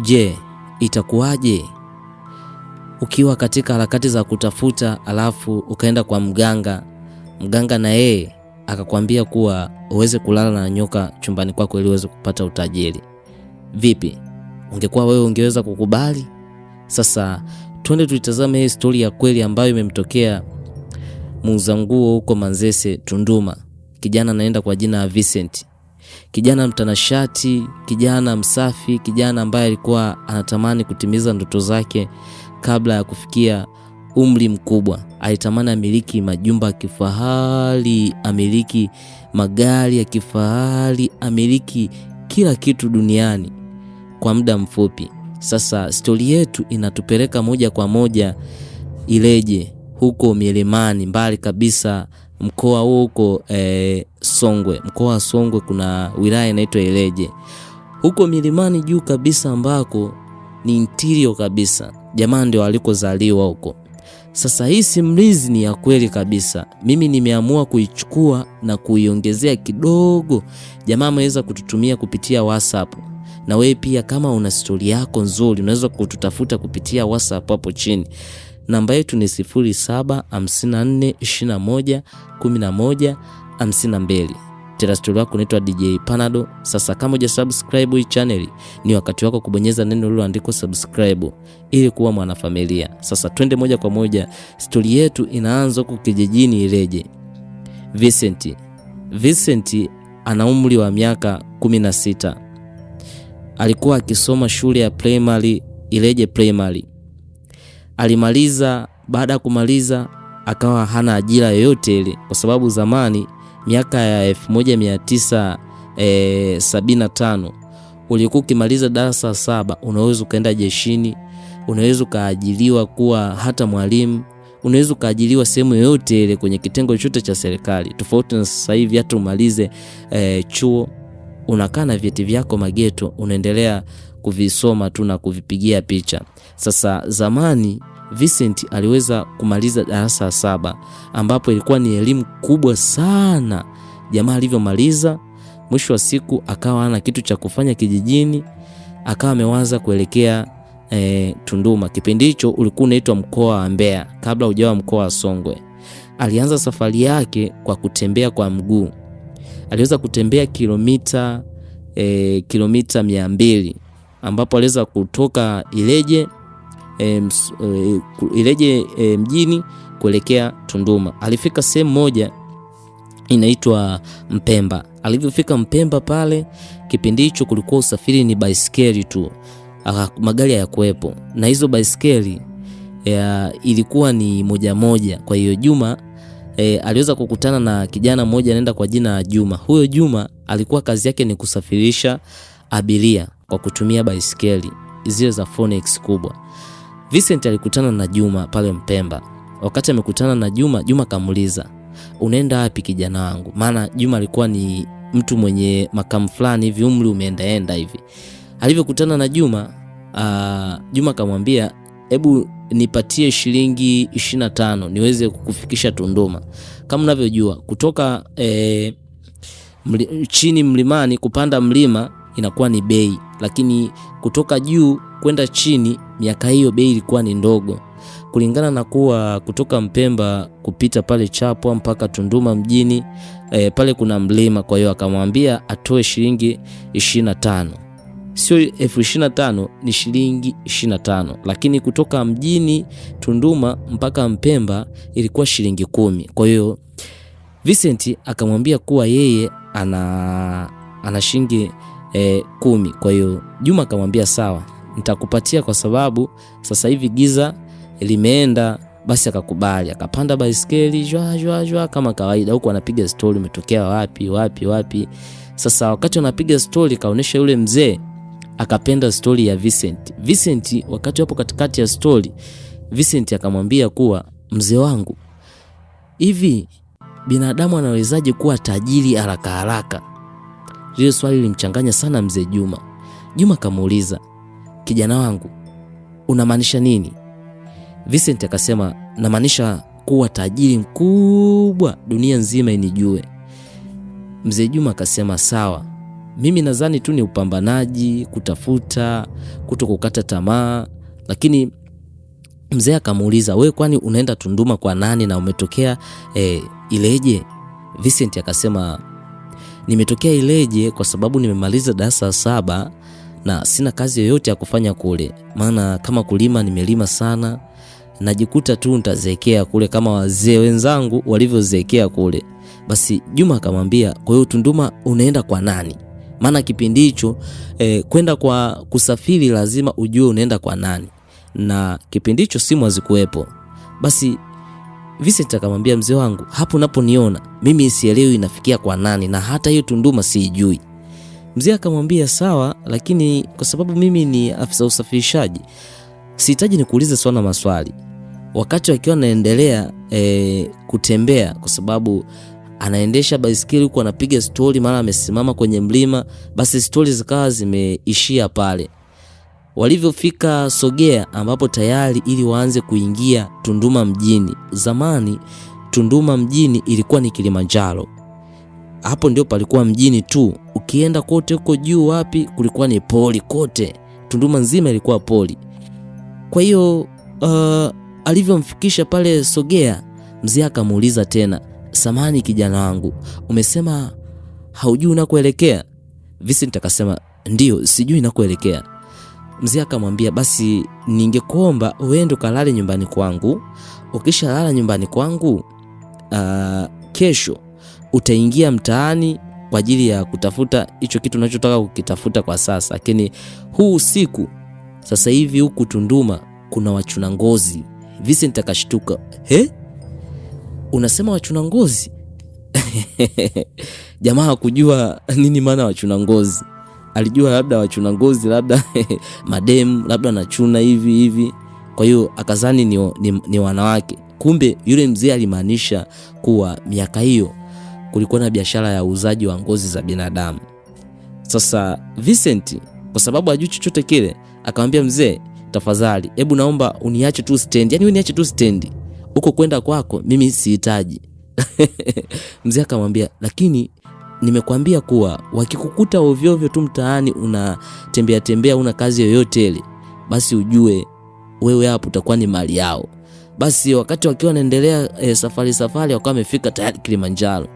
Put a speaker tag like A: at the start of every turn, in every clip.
A: Je, itakuwaje ukiwa katika harakati za kutafuta alafu ukaenda kwa mganga na yeye akakwambia kuwa uweze kulala na nyoka chumbani kwako ili uweze kupata utajiri? Vipi? Ungekuwa wewe ungeweza kukubali? Sasa twende tuitazame hii story ya kweli ambayo imemtokea muuza nguo huko Manzese, Tunduma. Kijana anaenda kwa jina la Vincent. Kijana mtanashati, kijana msafi, kijana ambaye alikuwa anatamani kutimiza ndoto zake kabla ya kufikia umri mkubwa. Alitamani amiliki majumba ya kifahari, amiliki magari ya kifahari, amiliki kila kitu duniani kwa muda mfupi. Sasa stori yetu inatupeleka moja kwa moja Ileje, huko milimani mbali kabisa, mkoa huko Songwe. Mkoa wa Songwe kuna wilaya inaitwa Ileje. Huko milimani juu kabisa ambako ni interior kabisa. Jamaa ndio alikozaliwa huko. Sasa hii simulizi ni ya kweli kabisa. Mimi nimeamua kuichukua na kuiongezea kidogo. Jamaa ameweza kututumia kupitia WhatsApp. Na wewe pia kama una story yako nzuri unaweza kututafuta kupitia WhatsApp hapo chini. Namba yetu ni 0754211152. Tena story yako inaitwa DJ Panado. Sasa kama hujasubscribe hii channel, ni wakati wako kubonyeza neno lililoandikwa subscribe ili kuwa mwanafamilia. Sasa twende moja kwa moja, story yetu inaanza huko kijijini Ileje. Vincent ana umri wa miaka 16. Alikuwa akisoma shule ya primary Ileje Primary. Alimaliza, baada ya kumaliza akawa hana ajira yoyote ile, kwa sababu zamani miaka ya 1975 ulikuwa ukimaliza darasa 7 unaweza kaenda jeshini, unaweza kaajiliwa kuwa hata mwalimu, unaweza kaajiliwa sehemu yoyote ile kwenye kitengo chote cha serikali. Tofauti na sasa hivi hata umalize chuo unakaa na vyeti vyako mageto, unaendelea kuvisoma tu na kuvipigia picha. Sasa zamani Vincent aliweza kumaliza darasa 7 ambapo ilikuwa ni elimu kubwa sana. Jamaa alivyomaliza, mwisho wa siku akawa hana kitu cha kufanya kijijini, akawa amewaza kuelekea Tunduma. Kipindi hicho ulikuwa unaitwa mkoa wa Mbeya kabla hujawa mkoa wa Songwe. Alianza safari yake kwa kutembea kwa mguu. Aliweza kutembea kilomita 200 ambapo aliweza kutoka Ileje mjini kuelekea Tunduma. Alifika sehemu moja inaitwa Mpemba. Alivyofika Mpemba pale, kipindi hicho kulikuwa usafiri ni baisikeli tu, magari hayakuwepo, na hizo baisikeli ilikuwa ni moja. Kwa hiyo Juma aliweza kukutana na kijana mmoja anaenda kwa jina la Juma. Huyo Juma alikuwa kazi yake ni kusafirisha abiria kwa kutumia baisikeli zile za Phoenix kubwa. Vincent alikutana na Juma pale Mpemba. Wakati amekutana na Juma kamuuliza, "Unaenda wapi kijana wangu?" Maana Juma alikuwa ni mtu mwenye makamu fulani hivi, umri umeendaenda hivi. Alivyokutana na Juma kamwambia, "Hebu nipatie shilingi 25 niweze kukufikisha Tunduma." Kama unavyojua kutoka chini mlimani kupanda mlima inakuwa ni bei, lakini kutoka juu kwenda chini miaka hiyo bei ilikuwa ni ndogo. Kulingana na kuwa kutoka Mpemba kupita pale Chapwa mpaka Tunduma mjini pale kuna mlima, kwa hiyo akamwambia atoe shilingi 25. Sio 25, ni shilingi 25. Lakini kutoka mjini Tunduma mpaka Mpemba ilikuwa shilingi 10. Kwa hiyo Vincent akamwambia kuwa yeye ana shilingi 10. Kwa hiyo Juma akamwambia sawa, nitakupatia kwa sababu sasa hivi giza limeenda. Basi akakubali, akapanda baisikeli jwa kama kawaida, huko anapiga story, umetokea wapi. Sasa wakati anapiga story kaonesha yule mzee akapenda story ya Vincent. Wakati hapo katikati ya story, Vincent akamwambia kuwa, "Mzee wangu, hivi binadamu anawezaje kuwa tajiri haraka?" Lile swali lilimchanganya sana mzee Juma. Juma kamuuliza, "Kijana wangu, unamaanisha nini?" Vincent akasema, "Namaanisha kuwa tajiri mkubwa, dunia nzima inijue." Mzee Juma akasema, "Sawa, mimi nadhani tu ni upambanaji, kutafuta, kutokukata tamaa. Lakini mzee akamuuliza, wewe kwani unaenda Tunduma kwa nani na umetokea Ileje? Vincent akasema, nimetokea Ileje kwa sababu nimemaliza darasa 7 na sina kazi yoyote ya kufanya kule. Maana kama kulima nimelima sana, najikuta tu nitazeekea kule kama wazee wenzangu walivyozeekea kule. Basi Juma akamwambia, kwa hiyo Tunduma unaenda kwa nani? Maana kipindi hicho kwenda kwa kusafiri lazima ujue unaenda kwa nani, na kipindi hicho simu hazikuwepo. Basi Vincent akamwambia, mzee wangu, hapo unaponiona mimi sielewi inafikia kwa nani, na hata hiyo Tunduma siijui. Mzee akamwambia, sawa, lakini kwa sababu mimi ni afisa usafirishaji sihitaji nikuulize sana maswali. Wakati akiwa anaendelea kutembea, kwa sababu anaendesha baisikeli huko anapiga stori, mara amesimama kwenye mlima, basi stori zikawa zimeishia pale. Walivyofika Sogea, ambapo tayari ili waanze kuingia Tunduma mjini. Zamani Tunduma mjini ilikuwa ni Kilimanjaro. Hapo ndio palikuwa mjini tu. Ukienda kote huko juu wapi kulikuwa ni poli kote. Tunduma nzima ilikuwa poli. Kwa hiyo alivyomfikisha pale Sogea, mzee akamuuliza tena, samani kijana wangu, umesema haujui unakoelekea? Vincent akasema, ndio, sijui nakoelekea. Mzee akamwambia, basi ningekuomba uende kalale nyumbani kwangu. Ukisha lala nyumbani kwangu, kesho utaingia mtaani kwa ajili ya kutafuta hicho kitu unachotaka kukitafuta kwa sasa. Lakini huu usiku sasa hivi huku Tunduma kuna wachuna ngozi. Vincent akashtuka, unasema wachuna ngozi? Jamaa hakujua nini maana wachuna ngozi. Alijua labda wachuna ngozi labda madem labda anachuna hivi. Kwa hiyo akazani ni wanawake. Kumbe yule mzee alimaanisha kuwa miaka hiyo kulikuwa na biashara ya uuzaji wa ngozi za binadamu. Sasa Vincent kwa sababu hajui chochote kile akamwambia, mzee, tafadhali hebu naomba uniache tu stand. Yaani uniache tu stand. Uko kwenda kwako mimi sihitaji. Mzee akamwambia, lakini nimekuambia kuwa wakikukuta ovyo ovyo tu mtaani unatembea una kazi yoyote ile, basi ujue wewe hapo utakuwa ni mali yao. Basi wakati wakiwa wanaendelea safari wakawa wamefika tayari Kilimanjaro.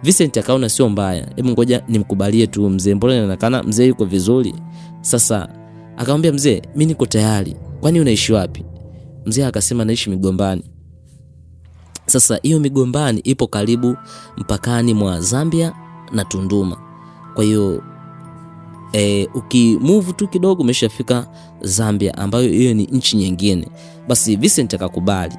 A: Vincent akaona sio mbaya, hebu ngoja nimkubalie tu mzee, mbona inaonekana mzee yuko vizuri. Sasa akamwambia, mzee, mimi niko tayari. Kwani unaishi wapi? Mzee akasema, naishi Migombani. Sasa hiyo Migombani ipo karibu mpakani mwa Zambia na Tunduma. Kwa hiyo ukimove tu kidogo umeshafika Zambia, ambayo hiyo ni nchi nyingine. Basi Vincent akakubali.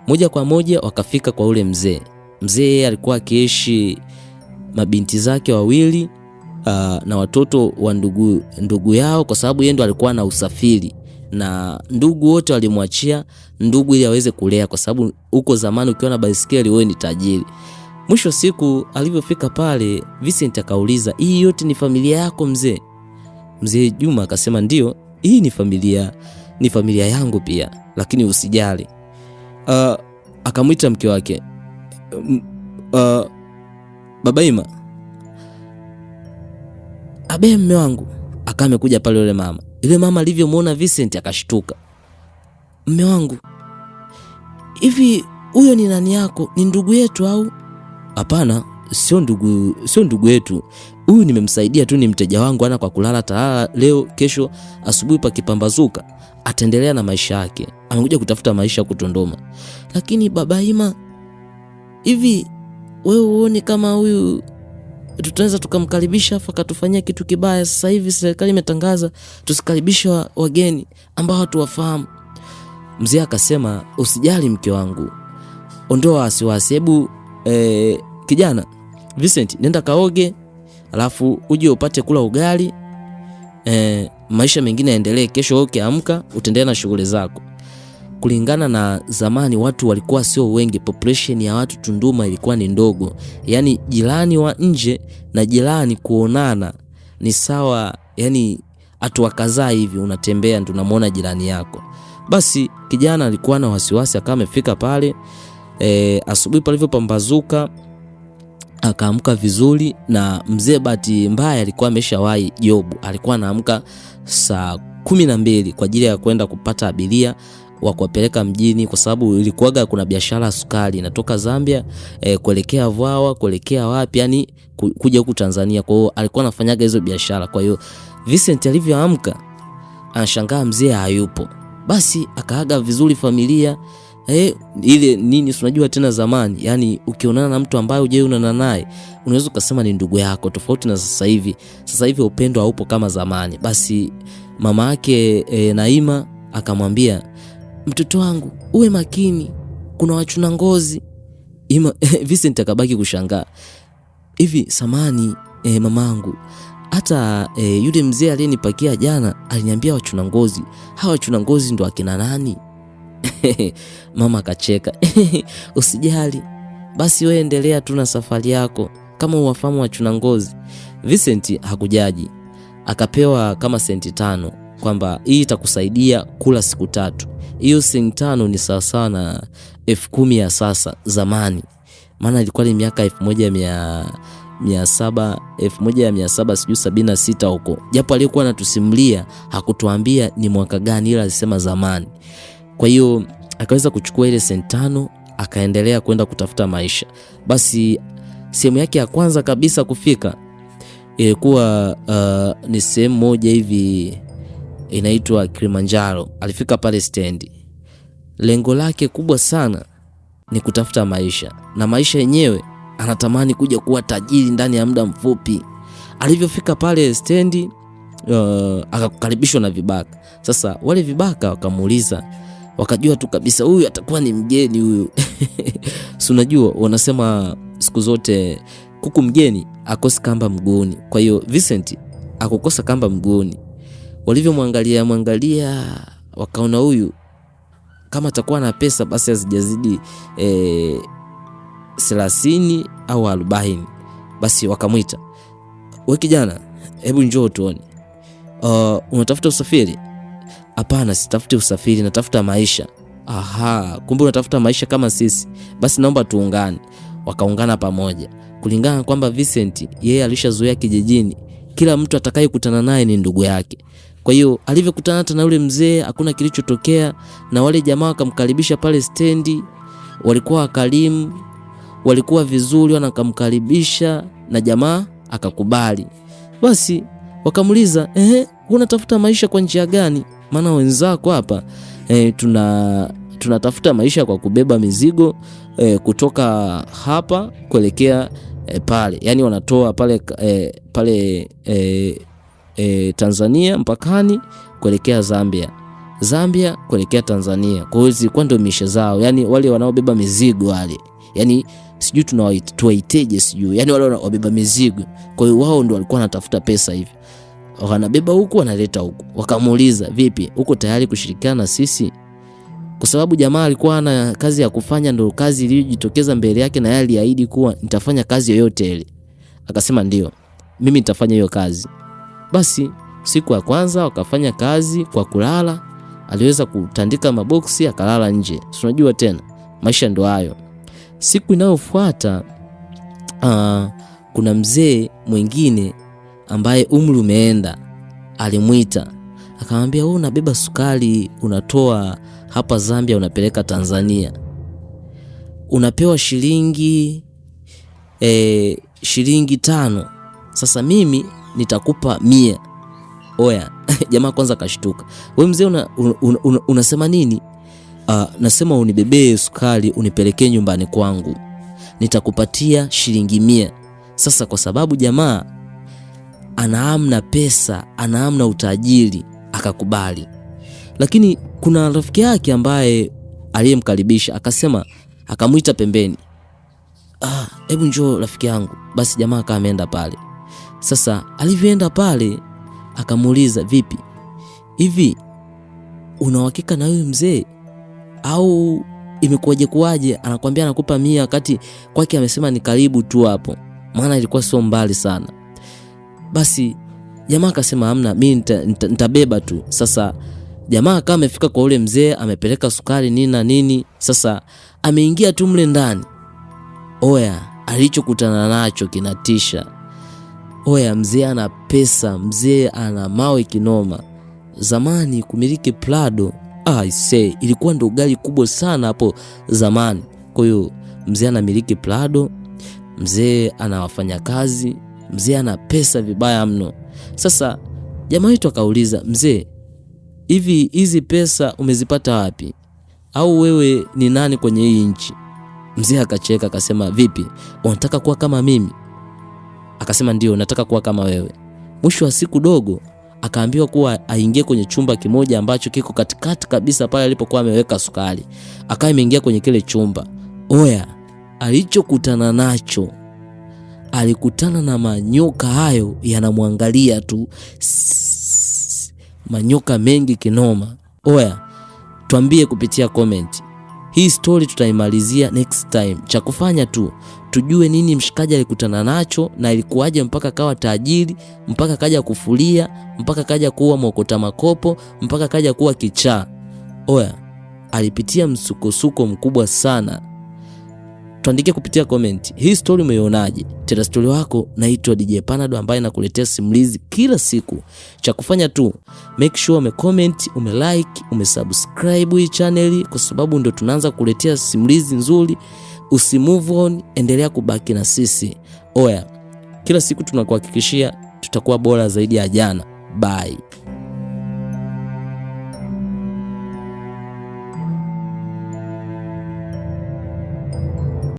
A: Moja kwa moja wakafika kwa ule mzee. Mzee alikuwa akiishi mabinti zake wawili na watoto wa ndugu yao, kwa sababu yeye ndo alikuwa na usafiri, na ndugu wote walimwachia ndugu ili aweze kulea, kwa sababu huko zamani ukiwa na baisikeli wewe ni tajiri. Mwisho siku alivyofika pale, Vincent akauliza, hii yote ni familia yako mzee? Mzee Juma akasema, ndio, hii ni familia yangu pia, lakini usijali. Akamwita mke wake, Baba Ima. Abe, mume wangu. Akamekuja pale yule mama. Yule mama alivyomuona Vincent akashtuka. Mume wangu, hivi huyo ni nani yako? Ni ndugu yetu au? Hapana, sio ndugu yetu. Huyu nimemsaidia tu, ni mteja wangu, ana kwa kulala talala leo, kesho asubuhi pakipambazuka ataendelea na maisha yake. Amekuja kutafuta maisha kutondoma. Lakini Baba Ima, hivi wewe uone kama huyu tutaweza tukamkaribisha afa katufanyia kitu kibaya? Sasa hivi serikali imetangaza tusikaribishe wageni ambao hatuwafahamu. Mzee akasema, usijali mke wangu, ondoa wasiwasi. Hebu kijana Vincent, nenda kaoge, alafu uje upate kula ugali, maisha mengine yaendelee. Kesho ukiamka utaendelea na shughuli zako. Kulingana na zamani watu walikuwa sio wengi, population ya watu Tunduma ilikuwa ni ndogo. Yaani jirani wa nje na jirani kuonana ni sawa, yani hatua kadhaa hivi unatembea ndio unamuona jirani yako. Basi kijana alikuwa na wasiwasi, akawa amefika pale asubuhi palivyopambazuka, akaamka vizuri, na mzee bahati mbaya alikuwa ameshawahi job, alikuwa anaamka saa 12 kwa ajili ya kwenda kupata abiria wa kuwapeleka mjini, kwa sababu ilikuwaga kuna biashara sukari inatoka Zambia kuelekea Vwawa, kuelekea wapi, yani kuja huku Tanzania. Kwa hiyo alikuwa anafanyaga hizo biashara. Kwa hiyo Vincent alivyoamka anashangaa mzee hayupo, basi akaaga vizuri familia. Ile nini, unajua tena zamani, yani ukionana na mtu ambaye hujaonana naye unaweza kusema ni ndugu yako, tofauti na sasa hivi. Sasa hivi upendo haupo kama zamani. Basi mama yake Naima akamwambia, mtoto wangu uwe makini, kuna wachuna ngozi. Vincent akabaki kushangaa, hivi samani mamangu, hata yule mzee aliyenipakia jana aliniambia wachuna ngozi. Hawa wachuna ngozi ndo akina nani? Mama akacheka. Usijali, basi wewe endelea tu na safari yako, kama uwafahamu wachuna ngozi. Vincent hakujaji, akapewa kama senti 5 kwamba hii itakusaidia kula siku 3. Hiyo senti 5 ni sawa sawa na 10,000 ya sasa zamani, maana ilikuwa ni miaka 1776 huko, japo aliyekuwa anatusimulia hakutuambia ni mwaka gani, ila alisema zamani. Kwa hiyo akaweza kuchukua ile senti 5 akaendelea kwenda kutafuta maisha. Basi sehemu yake ya kwanza kabisa kufika ilikuwa ni sehemu moja hivi inaitwa Kilimanjaro. Alifika pale stendi. Lengo lake kubwa sana ni kutafuta maisha, na maisha yenyewe anatamani kuja kuwa tajiri ndani ya muda mfupi. Alivyofika pale stendi akakaribishwa na vibaka. Sasa wale vibaka wakamuuliza, wakajua tu kabisa huyu atakuwa ni mgeni huyu. Si unajua wanasema siku zote kuku mgeni akosi kamba mguuni. Kwa hiyo Vincent akukosa kamba mguuni. Walivyomwangalia wakaona huyu kama atakuwa na pesa basi hazijazidi 30 au 40. Basi wakamuita, wewe kijana, hebu njoo tuone. Unatafuta usafiri? Hapana, sitafuti usafiri, natafuta maisha. Aha, kumbe unatafuta maisha kama sisi. Basi naomba tuungane. Wakaungana pamoja. Kulingana kwamba Vincent yeye alishazoea kijijini, kila mtu atakayekutana naye ni ndugu yake. Kwa hiyo alivyokutana na yule mzee hakuna kilichotokea, na wale jamaa wakamkaribisha pale stendi. Walikuwa wakalimu, walikuwa vizuri, wanakamkaribisha na jamaa akakubali. Basi wakamuuliza, unatafuta maisha kwa njia gani? Maana wenzako hapa tunatafuta maisha kwa kubeba mizigo kutoka hapa kuelekea pale. Yani wanatoa pale Tanzania mpakani kuelekea Zambia kuelekea Tanzania. Kwa hiyo zilikuwa ndio misha zao, yani wale wanaobeba mizigo wale, yani sijui tuwaiteje sijui, yani wale wanaobeba mizigo. Kwa hiyo wao ndio walikuwa wanatafuta pesa hivi, wanabeba huku wanaleta huku. Wakamuuliza, vipi, uko tayari kushirikiana na sisi? Kwa sababu jamaa alikuwa na kazi ya kufanya, ndio kazi iliyojitokeza mbele yake, na yeye aliahidi kuwa nitafanya kazi yoyote ile. Akasema ndio, mimi nitafanya hiyo kazi. Basi siku ya kwanza wakafanya kazi kwa kulala. Aliweza kutandika maboksi akalala nje. Unajua tena maisha ndio hayo. Siku inayofuata kuna mzee mwingine ambaye umri umeenda alimuita, akamwambia, wewe unabeba sukari unatoa hapa Zambia unapeleka Tanzania, unapewa shilingi 5. Sasa mimi nitakupa 100. Oya. Jamaa kwanza kashtuka. Wewe mzee unasema nini? Nasema unibebee sukari unipelekee nyumbani kwangu, nitakupatia shilingi 100. Sasa kwa sababu jamaa anaamna pesa, anaamna utajiri, akakubali. Lakini kuna rafiki yake ambaye aliyemkaribisha akasema, akamuita pembeni, hebu njoo rafiki yangu. Basi jamaa akaenda pale. Sasa alivyoenda pale akamuuliza, vipi, hivi una uhakika na huyu mzee au imekuwaje kuwaje? Anakuambia anakupa 100 wakati kwake amesema ni karibu tu hapo, maana ilikuwa sio mbali sana. Basi jamaa akasema hamna, mimi nitabeba tu. Sasa jamaa kama amefika kwa ule mzee, amepeleka sukari nini na nini. Sasa ameingia tu mle ndani. Oya, alichokutana nacho kinatisha. Oya, mzee ana pesa, mzee ana mawe kinoma. Zamani kumiliki Prado, ilikuwa ndo gari kubwa sana hapo zamani. Kwa hiyo mzee anamiliki Prado, mzee ana wafanyakazi, mzee ana pesa vibaya mno. Sasa jamaa wetu akauliza, mzee, hivi hizi pesa umezipata wapi? Au wewe ni nani kwenye hii nchi? Mzee akacheka akasema, vipi, unataka kuwa kama mimi? Akasema ndio, nataka kuwa kama wewe. Mwisho wa siku dogo akaambiwa kuwa aingie kwenye chumba kimoja ambacho kiko katikati kabisa pale alipokuwa ameweka sukari. Akawa ameingia kwenye kile chumba. Oya, alichokutana nacho, alikutana na manyoka hayo yanamwangalia tu. Manyoka mengi kinoma. Oya, tuambie kupitia comment. Hii story tutaimalizia next time. Cha kufanya tu tujue nini mshikaji alikutana nacho na ilikuwaje mpaka kawa tajiri, mpaka kaja kufulia, mpaka kaja kuwa mwokota makopo, mpaka kaja kuwa kichaa. Oya, alipitia msukosuko mkubwa sana. Tuandike kupitia comment. Hii story umeionaje? Tena story wako. Naitwa DJ Panado ambaye nakuletea simulizi kila siku. Cha kufanya tu make sure umecomment, umelike, umesubscribe hii channel kwa sababu ndio tunaanza kuletea simulizi nzuri. Usimove on, endelea kubaki na sisi. Oya, kila siku tunakuhakikishia tutakuwa bora zaidi ya jana. Bye.